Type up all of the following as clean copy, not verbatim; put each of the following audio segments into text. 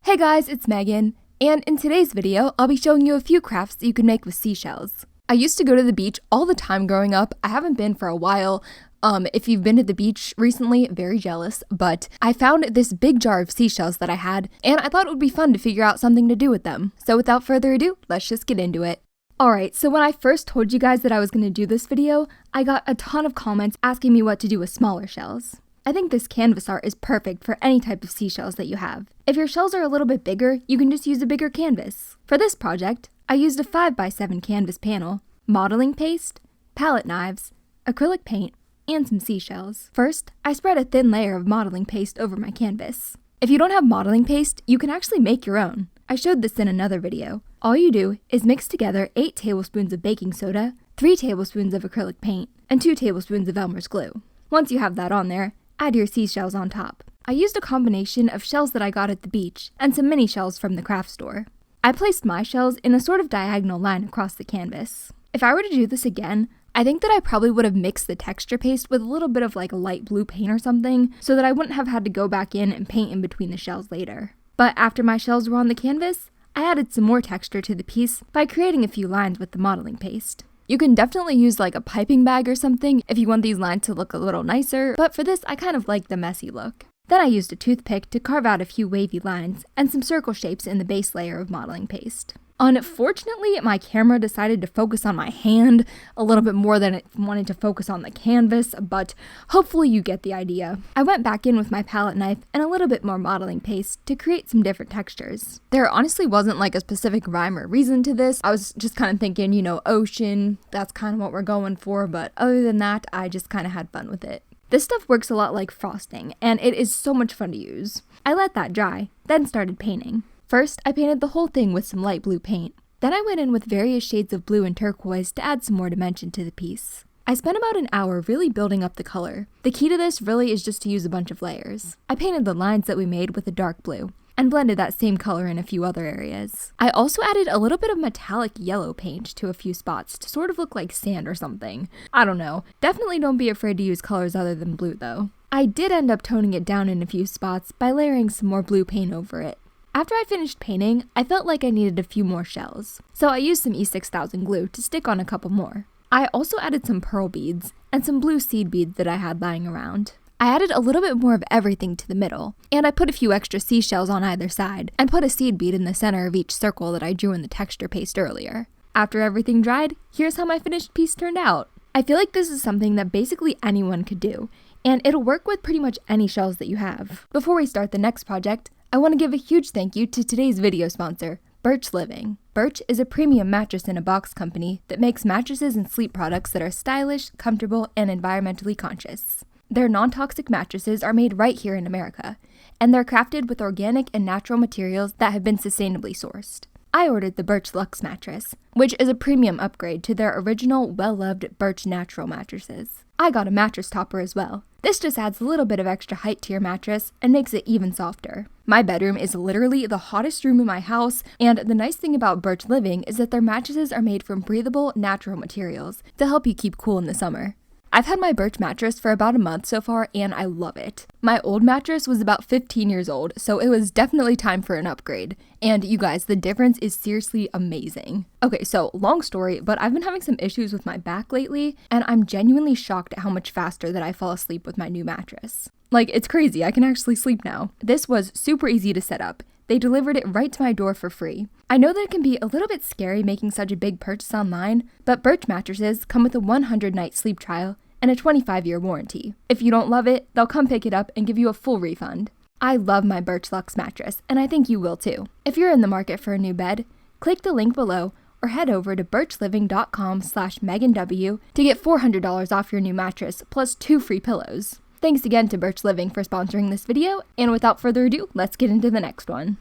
Hey guys, it's Megan, and in today's video, I'll be showing you a few crafts that you can make with seashells. I used to go to the beach all the time growing up. I haven't been for a while. If you've been to the beach recently, very jealous, but I found this big jar of seashells that I had, and I thought it would be fun to figure out something to do with them. So without further ado, let's just get into it. Alright, so when I first told you guys that I was going to do this video, I got a ton of comments asking me what to do with smaller shells. I think this canvas art is perfect for any type of seashells that you have. If your shells are a little bit bigger, you can just use a bigger canvas. For this project, I used a 5x7 canvas panel, modeling paste, palette knives, acrylic paint, and some seashells. First, I spread a thin layer of modeling paste over my canvas. If you don't have modeling paste, you can actually make your own. I showed this in another video. All you do is mix together 8 tablespoons of baking soda, 3 tablespoons of acrylic paint, and 2 tablespoons of Elmer's glue. Once you have that on there, add your seashells on top. I used a combination of shells that I got at the beach and some mini shells from the craft store. I placed my shells in a sort of diagonal line across the canvas. If I were to do this again, I think that I probably would have mixed the texture paste with a little bit of like light blue paint or something so that I wouldn't have had to go back in and paint in between the shells later. But after my shells were on the canvas, I added some more texture to the piece by creating a few lines with the modeling paste. You can definitely use like a piping bag or something if you want these lines to look a little nicer, but for this I kind of like the messy look. Then I used a toothpick to carve out a few wavy lines and some circle shapes in the base layer of modeling paste. Unfortunately, my camera decided to focus on my hand a little bit more than it wanted to focus on the canvas, but hopefully you get the idea. I went back in with my palette knife and a little bit more modeling paste to create some different textures. There honestly wasn't like a specific rhyme or reason to this. I was just kind of thinking, ocean, that's kind of what we're going for, but other than that, I just kind of had fun with it. This stuff works a lot like frosting, and it is so much fun to use. I let that dry, then started painting. First, I painted the whole thing with some light blue paint. Then I went in with various shades of blue and turquoise to add some more dimension to the piece. I spent about an hour really building up the color. The key to this really is just to use a bunch of layers. I painted the lines that we made with a dark blue, and blended that same color in a few other areas. I also added a little bit of metallic yellow paint to a few spots to sort of look like sand or something. I don't know. Definitely don't be afraid to use colors other than blue though. I did end up toning it down in a few spots by layering some more blue paint over it. After I finished painting, I felt like I needed a few more shells, so I used some E6000 glue to stick on a couple more. I also added some pearl beads and some blue seed beads that I had lying around. I added a little bit more of everything to the middle, and I put a few extra seashells on either side, and put a seed bead in the center of each circle that I drew in the texture paste earlier. After everything dried, here's how my finished piece turned out. I feel like this is something that basically anyone could do, and it'll work with pretty much any shells that you have. Before we start the next project, I want to give a huge thank you to today's video sponsor, Birch Living. Birch is a premium mattress in a box company that makes mattresses and sleep products that are stylish, comfortable, and environmentally conscious. Their non-toxic mattresses are made right here in America, and they're crafted with organic and natural materials that have been sustainably sourced. I ordered the Birch Luxe mattress, which is a premium upgrade to their original, well-loved Birch Natural mattresses. I got a mattress topper as well. This just adds a little bit of extra height to your mattress and makes it even softer. My bedroom is literally the hottest room in my house, and the nice thing about Birch Living is that their mattresses are made from breathable, natural materials to help you keep cool in the summer. I've had my Birch mattress for about a month so far, and I love it. My old mattress was about 15 years old, so it was definitely time for an upgrade. And you guys, the difference is seriously amazing. Okay, so long story, but I've been having some issues with my back lately, and I'm genuinely shocked at how much faster that I fall asleep with my new mattress. Like, it's crazy, I can actually sleep now. This was super easy to set up. They delivered it right to my door for free. I know that it can be a little bit scary making such a big purchase online, but Birch mattresses come with a 100-night sleep trial and a 25-year warranty. If you don't love it, they'll come pick it up and give you a full refund. I love my Birch Luxe mattress, and I think you will too. If you're in the market for a new bed, click the link below or head over to birchliving.com/MeganW to get $400 off your new mattress plus 2 free pillows. Thanks again to Birch Living for sponsoring this video, and without further ado, let's get into the next one.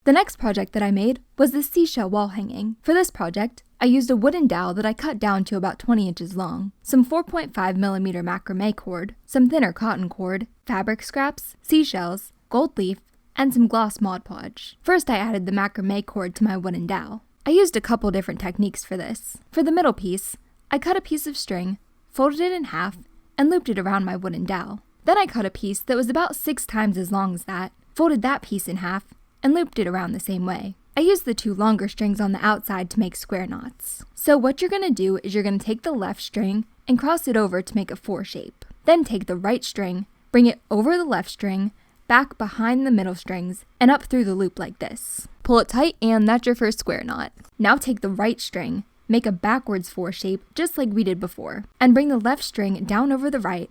The next project that I made was the seashell wall hanging. For this project, I used a wooden dowel that I cut down to about 20 inches long, some 4.5mm macrame cord, some thinner cotton cord, fabric scraps, seashells, gold leaf, and some gloss Mod Podge. First I added the macrame cord to my wooden dowel. I used a couple different techniques for this. For the middle piece, I cut a piece of string, folded it in half, and looped it around my wooden dowel. Then I cut a piece that was about 6 times as long as that, folded that piece in half, and looped it around the same way. I used the 2 longer strings on the outside to make square knots. So what you're going to do is you're going to take the left string and cross it over to make a 4 shape. Then take the right string, bring it over the left string, back behind the middle strings, and up through the loop like this. Pull it tight, and that's your first square knot. Now take the right string, make a backwards 4 shape just like we did before, and bring the left string down over the right,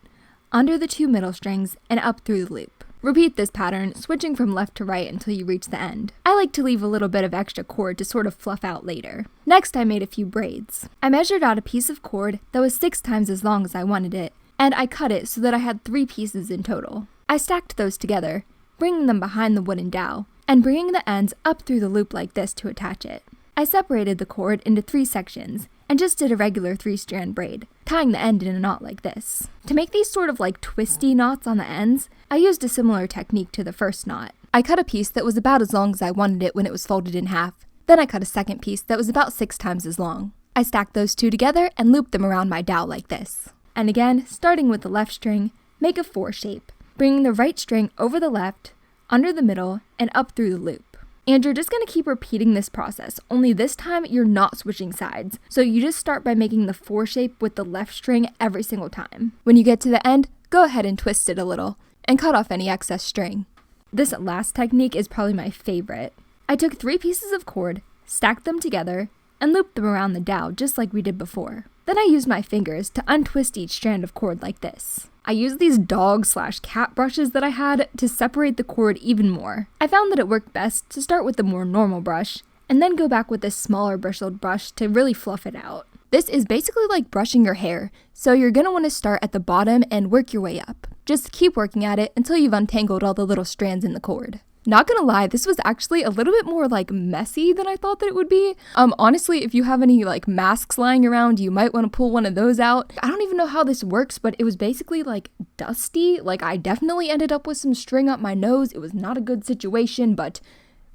under the 2 middle strings, and up through the loop. Repeat this pattern, switching from left to right until you reach the end. I like to leave a little bit of extra cord to sort of fluff out later. Next, I made a few braids. I measured out a piece of cord that was 6 times as long as I wanted it, and I cut it so that I had 3 pieces in total. I stacked those together, bringing them behind the wooden dowel, and bringing the ends up through the loop like this to attach it. I separated the cord into 3 sections, and just did a regular 3-strand braid, tying the end in a knot like this. To make these sort of like twisty knots on the ends, I used a similar technique to the first knot. I cut a piece that was about as long as I wanted it when it was folded in half. Then I cut a second piece that was about 6 times as long. I stacked those 2 together and looped them around my dowel like this. And again, starting with the left string, make a 4 shape, bringing the right string over the left, under the middle, and up through the loop. And you're just going to keep repeating this process, only this time you're not switching sides. So you just start by making the 4 shape with the left string every single time. When you get to the end, go ahead and twist it a little, and cut off any excess string. This last technique is probably my favorite. I took 3 pieces of cord, stacked them together, and looped them around the dowel just like we did before. Then I used my fingers to untwist each strand of cord like this. I used these dog/cat brushes that I had to separate the cord even more. I found that it worked best to start with the more normal brush, and then go back with this smaller bristled brush to really fluff it out. This is basically like brushing your hair, so you're going to want to start at the bottom and work your way up. Just keep working at it until you've untangled all the little strands in the cord. Not gonna lie, this was actually a little bit more like messy than I thought that it would be. Honestly, if you have any like masks lying around, you might want to pull one of those out. I don't even know how this works, but it was basically like dusty. Like I definitely ended up with some string up my nose. It was not a good situation, but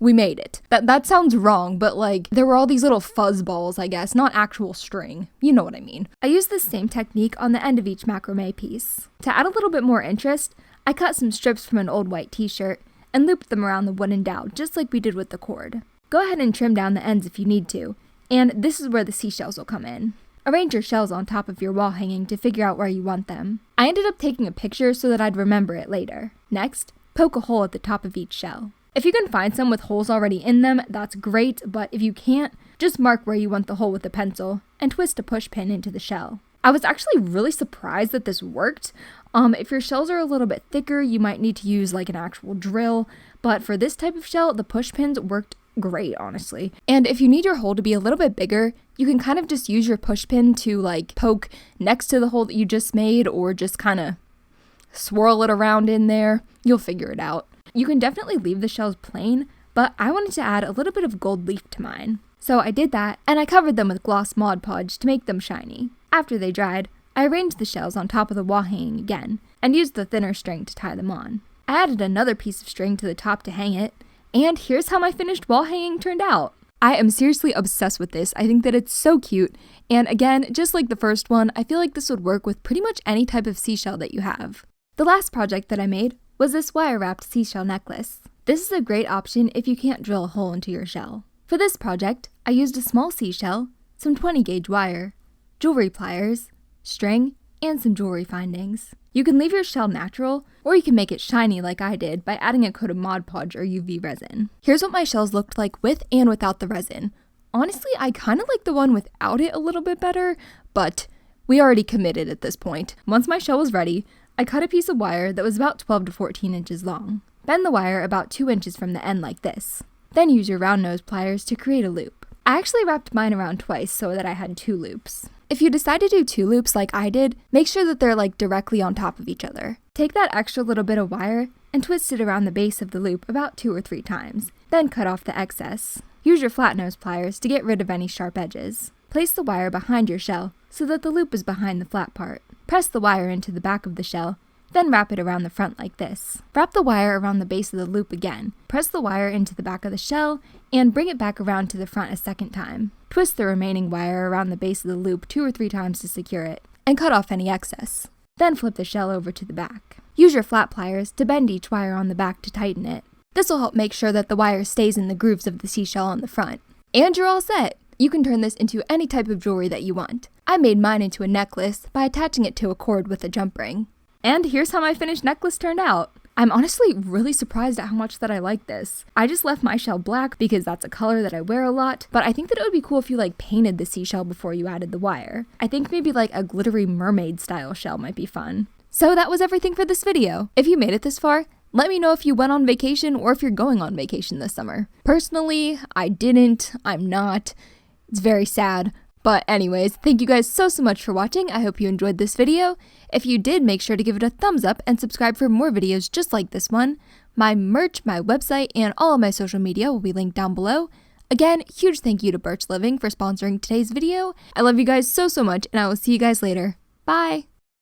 we made it. That sounds wrong, but like there were all these little fuzz balls, I guess, not actual string. You know what I mean. I used the same technique on the end of each macrame piece. To add a little bit more interest, I cut some strips from an old white t-shirt and looped them around the wooden dowel, just like we did with the cord. Go ahead and trim down the ends if you need to, and this is where the seashells will come in. Arrange your shells on top of your wall hanging to figure out where you want them. I ended up taking a picture so that I'd remember it later. Next, poke a hole at the top of each shell. If you can find some with holes already in them, that's great, but if you can't, just mark where you want the hole with a pencil, and twist a push pin into the shell. I was actually really surprised that this worked. If your shells are a little bit thicker, you might need to use like an actual drill, but for this type of shell, the push pins worked great, honestly. And if you need your hole to be a little bit bigger, you can kind of just use your push pin to like poke next to the hole that you just made, or just kind of swirl it around in there. You'll figure it out. You can definitely leave the shells plain, but I wanted to add a little bit of gold leaf to mine. So I did that, and I covered them with gloss Mod Podge to make them shiny. After they dried, I arranged the shells on top of the wall hanging again, and used the thinner string to tie them on. I added another piece of string to the top to hang it, and here's how my finished wall hanging turned out. I am seriously obsessed with this. I think that it's so cute, and again, just like the first one, I feel like this would work with pretty much any type of seashell that you have. The last project that I made was this wire-wrapped seashell necklace. This is a great option if you can't drill a hole into your shell. For this project, I used a small seashell, some 20-gauge wire, jewelry pliers, string, and some jewelry findings. You can leave your shell natural, or you can make it shiny like I did by adding a coat of Mod Podge or UV resin. Here's what my shells looked like with and without the resin. Honestly, I kind of like the one without it a little bit better, but we already committed at this point. Once my shell was ready, I cut a piece of wire that was about 12 to 14 inches long. Bend the wire about 2 inches from the end like this. Then use your round nose pliers to create a loop. I actually wrapped mine around twice so that I had 2 loops. If you decide to do 2 loops like I did, make sure that they're like directly on top of each other. Take that extra little bit of wire and twist it around the base of the loop about 2 or 3 times. Then cut off the excess. Use your flat nose pliers to get rid of any sharp edges. Place the wire behind your shell so that the loop is behind the flat part. Press the wire into the back of the shell, then wrap it around the front like this. Wrap the wire around the base of the loop again. Press the wire into the back of the shell and bring it back around to the front a second time. Twist the remaining wire around the base of the loop 2 or 3 times to secure it. and cut off any excess. Then flip the shell over to the back. Use your flat pliers to bend each wire on the back to tighten it. This will help make sure that the wire stays in the grooves of the seashell on the front. And you're all set! You can turn this into any type of jewelry that you want. I made mine into a necklace by attaching it to a cord with a jump ring. And here's how my finished necklace turned out. I'm honestly really surprised at how much that I like this. I just left my shell black because that's a color that I wear a lot, but I think that it would be cool if you painted the seashell before you added the wire. I think maybe a glittery mermaid style shell might be fun. So that was everything for this video. If you made it this far, let me know if you went on vacation or if you're going on vacation this summer. Personally, I didn't. I'm not. It's very sad. But anyways, thank you guys so much for watching. I hope you enjoyed this video. If you did, make sure to give it a thumbs up and subscribe for more videos just like this one. My merch, my website, and all of my social media will be linked down below. Again, huge thank you to Birch Living for sponsoring today's video. I love you guys so much, and I will see you guys later. Bye!